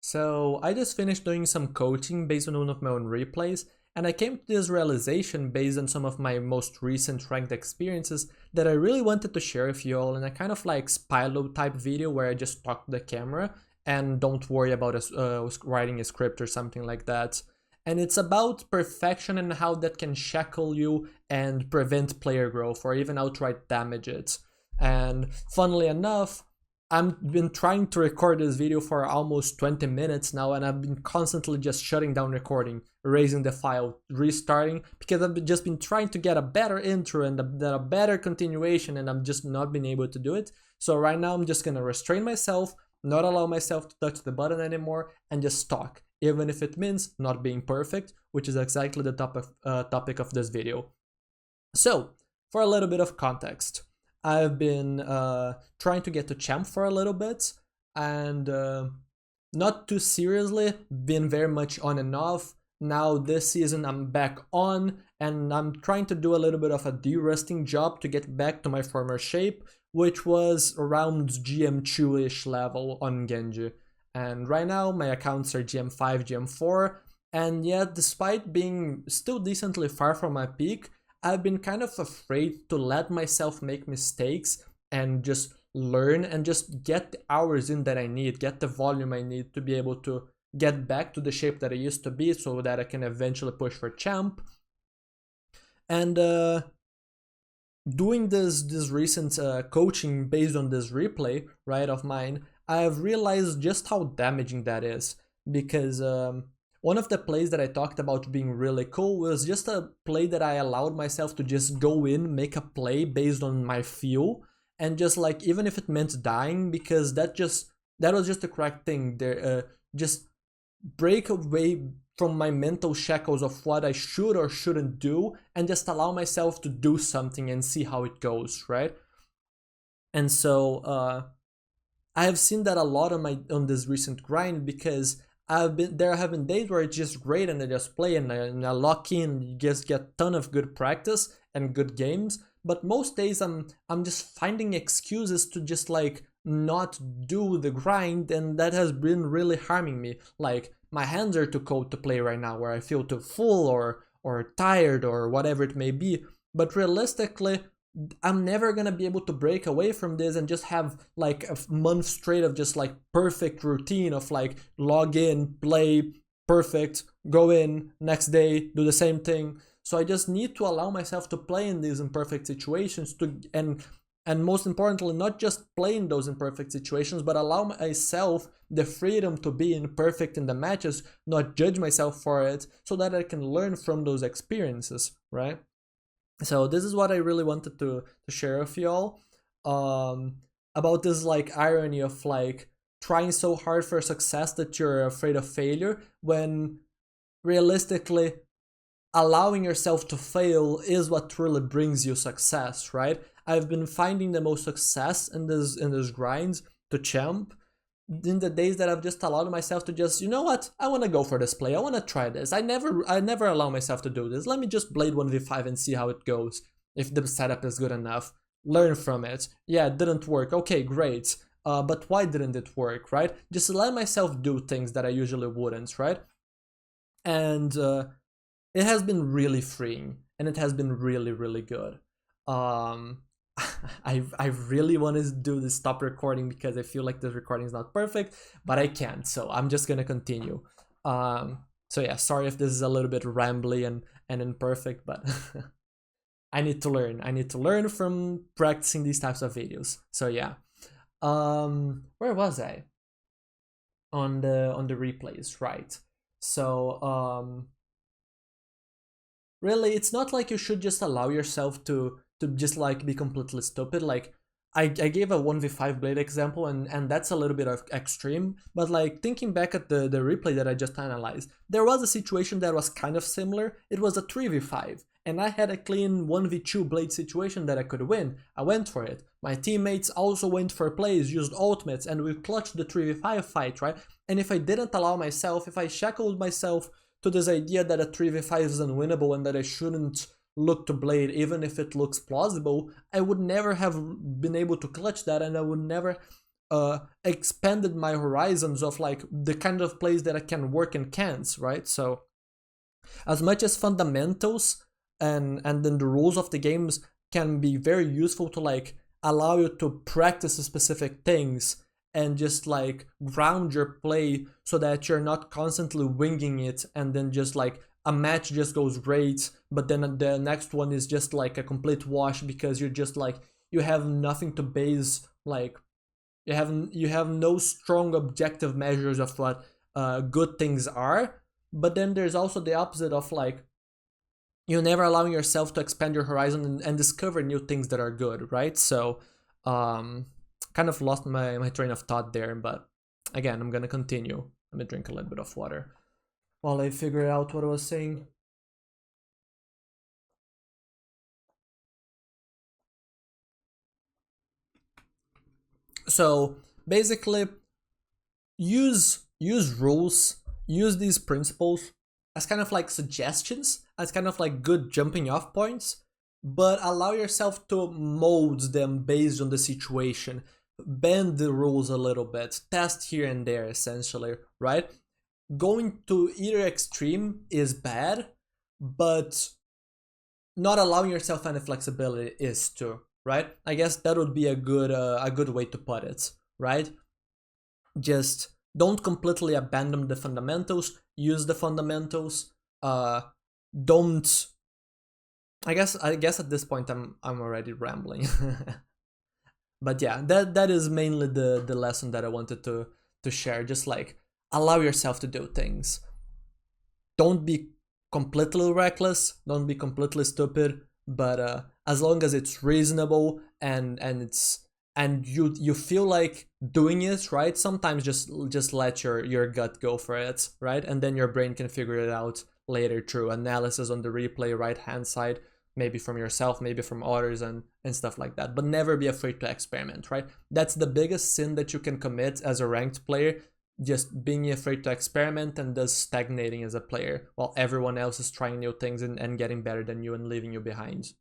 So I just finished doing some coaching based on one of my own replays, and I came to this realization based on some of my most recent ranked experiences that I really wanted to share with you all in a kind of like Spilo type video where I just talk to the camera and don't worry about writing a script or something like that. And it's about perfection and how that can shackle you and prevent player growth or even outright damage it. And funnily enough, I've been trying to record this video for almost 20 minutes now, and I've been constantly just shutting down recording, erasing the file, restarting, because I've just been trying to get a better intro and a better continuation, and I'm just not been able to do it. So right now I'm just gonna restrain myself, not allow myself to touch the button anymore, and just talk, even if it means not being perfect, which is exactly the topic of this video. So, for a little bit of context, I've been trying to get to champ for a little bit, and not too seriously, been very much on and off. Now this season I'm back on, and I'm trying to do a little bit of a de-rusting job to get back to my former shape, which was around GM2-ish level on Genji. And right now my accounts are GM5, GM4, and yet despite being still decently far from my peak, I've been kind of afraid to let myself make mistakes and just learn and just get the hours in that I need, get the volume I need to be able to get back to the shape that I used to be so that I can eventually push for champ. And doing this recent coaching based on this replay, right, of mine, I've realized just how damaging that is, because one of the plays that I talked about being really cool was just a play that I allowed myself to just go in, make a play based on my feel, and just like, even if it meant dying, because that was just the correct thing there, just break away from my mental shackles of what I should or shouldn't do, and just allow myself to do something and see how it goes, right? And so I have seen that a lot on this recent grind, because have been days where it's just great and I just play and I lock in, you just get a ton of good practice and good games. But most days I'm just finding excuses to just like not do the grind, and that has been really harming me. Like, my hands are too cold to play right now, where I feel too full or tired or whatever it may be. But realistically, I'm never gonna be able to break away from this and just have like a month straight of just like perfect routine of like log in, play, perfect, go in, next day, do the same thing. So I just need to allow myself to play in these imperfect situations and most importantly, not just play in those imperfect situations, but allow myself the freedom to be imperfect in the matches, not judge myself for it, so that I can learn from those experiences, right? So this is what I really wanted to share with y'all, about this like irony of like trying so hard for success that you're afraid of failure, when realistically allowing yourself to fail is what really brings you success, right? I've been finding the most success in this grinds to champ in the days that I've just allowed myself to just, you know what, I want to go for this play, I want to try this. I never allow myself to do this. Let me just blade 1v5 and see how it goes. If the setup is good enough, learn from it. Yeah, it didn't work, okay, great. But why didn't it work, right? Just let myself do things that I usually wouldn't, right? And it has been really freeing, and it has been really, really good. I really want to do this stop recording because I feel like this recording is not perfect, but I can't, so I'm just gonna continue. So yeah, sorry if this is a little bit rambly and imperfect, but I need to learn. I need to learn from practicing these types of videos. So yeah, where was I? On the replays, right? So really, it's not like you should just allow yourself to just like be completely stupid. Like, I gave a 1v5 blade example, and that's a little bit of extreme, but like thinking back at the replay that I just analyzed, there was a situation that was kind of similar. It was a 3v5, and I had a clean 1v2 blade situation that I could win. I went for it. My teammates also went for plays, used ultimates, and we clutched the 3v5 fight, right? And if I didn't allow myself, if I shackled myself to this idea that a 3v5 is unwinnable and that I shouldn't look to blade even if it looks plausible, I would never have been able to clutch that, and I would never expanded my horizons of like the kind of plays that I can work and can't, right? So as much as fundamentals and then the rules of the games can be very useful to like allow you to practice specific things and just like ground your play so that you're not constantly winging it and then just like a match just goes great but then the next one is just like a complete wash because you're just like you have nothing to base like you have no strong objective measures of what good things are. But then there's also the opposite of like you never allowing yourself to expand your horizon and discover new things that are good, right? So kind of lost my train of thought there, but again, I'm gonna continue. Let me drink a little bit of water while I figure out what I was saying. So basically, use rules, use these principles as kind of like suggestions, as kind of like good jumping off points, but allow yourself to mold them based on the situation. Bend the rules a little bit, test here and there essentially, right? Going to either extreme is bad, but not allowing yourself any flexibility is too, right? I guess that would be a good way to put it, right? Just don't completely abandon the fundamentals, use the fundamentals. Don't I guess at this point I'm already rambling. But yeah, that is mainly the lesson that I wanted to share. Just like allow yourself to do things. Don't be completely reckless, don't be completely stupid, but as long as it's reasonable and you feel like doing it, right? Sometimes just let your gut go for it, right? And then your brain can figure it out later through analysis on the replay right hand side, maybe from yourself, maybe from others, and stuff like that. But never be afraid to experiment, right? That's the biggest sin that you can commit as a ranked player, just being afraid to experiment and thus stagnating as a player while everyone else is trying new things and getting better than you and leaving you behind.